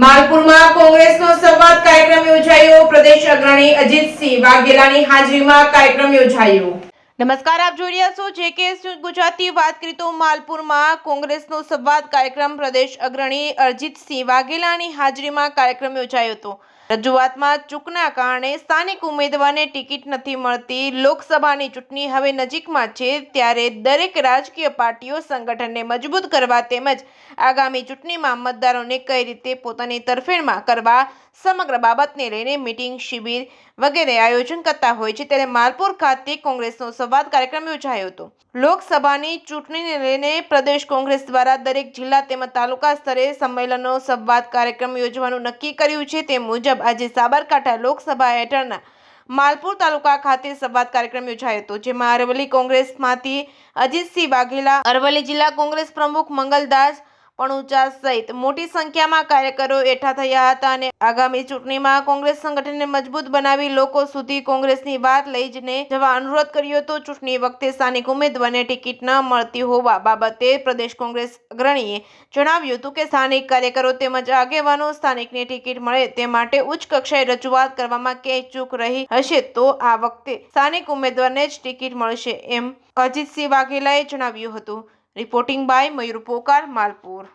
માલપુરમાં કોંગ્રેસનો સંવાદ કાર્યક્રમ યોજાયો. પ્રદેશ અગ્રણી અજીતસિંહ વાઘેલાની હાજરીમાં કાર્યક્રમ યોજાયો. નમસ્કાર, આપ જોઈ રહ્યા છો જેકે ન્યૂઝ ગુજરાતી. વાત કરીએ તો માલપુરમાં કોંગ્રેસનો સંવાદ કાર્યક્રમ પ્રદેશ અગ્રણી અજીતસિંહ વાઘેલાની હાજરીમાં કાર્યક્રમ યોજાયો હતો. રજૂઆતમાં ચૂકના કારણે સ્થાનિક ઉમેદવારને ટિકિટ નથી મળતી. લોકસભાની ચૂંટણી હવે નજીકમાં છે, ત્યારે દરેક રાજકીય પાર્ટીઓ સંગઠનને મજબૂત કરવા તેમજ આગામી ચૂંટણીમાં મતદારોને કઈ રીતે પોતાની તરફેણમાં કરવા સમગ્ર બાબતને લઈને મીટિંગ, શિબિર વગેરે આયોજન કરતા હોય છે, ત્યારે માલપુર ખાતે કોંગ્રેસનો સંવાદ કાર્યક્રમ યોજાયો હતો. લોકસભાની ચૂંટણીને લઈને પ્રદેશ કોંગ્રેસ દ્વારા દરેક જિલ્લા તેમજ તાલુકા સ્તરે સંમેલનો, સંવાદ કાર્યક્રમ યોજવાનું નક્કી કર્યું છે. તે મુજબ આજે સાબરકાંઠા લોકસભા હેઠળના માલપુર તાલુકા ખાતે સંવાદ કાર્યક્રમ યોજાયો હતો, જેમાં અરવલ્લી કોંગ્રેસમાંથી અજીતસિંહ વાઘેલા, અરવલ્લી જિલ્લા કોંગ્રેસ પ્રમુખ મંગલદાસ પણુચા સહિત મોટી સંખ્યામાં કાર્યકરો એકઠા થયા હતા અને આગામી ચૂંટણીમાં કોંગ્રેસ સંગઠનને મજબૂત બનાવી લોકો સુધી કોંગ્રેસની વાત લઈ જવા અનુરોધ કર્યો હતો. ચૂંટણી વખતે સ્થાનિક ઉમેદવારને ટિકિટ ન મળતી હોવા બાબતે પ્રદેશ કોંગ્રેસ અગ્રણીએ જણાવ્યું હતું કે સ્થાનિક કાર્યકરો તેમજ આગેવાનો સ્થાનિકને ટિકિટ મળે તે માટે ઉચ્ચ કક્ષાએ રજૂઆત કરવામાં ક્યાંય ચૂક રહી હશે તો આ વખતે સ્થાનિક ઉમેદવારને જ ટિકિટ મળશે, એમ અજીતસિંહ વાઘેલાએ જણાવ્યું હતું. Reporting by Mayur Pokar, Malpur.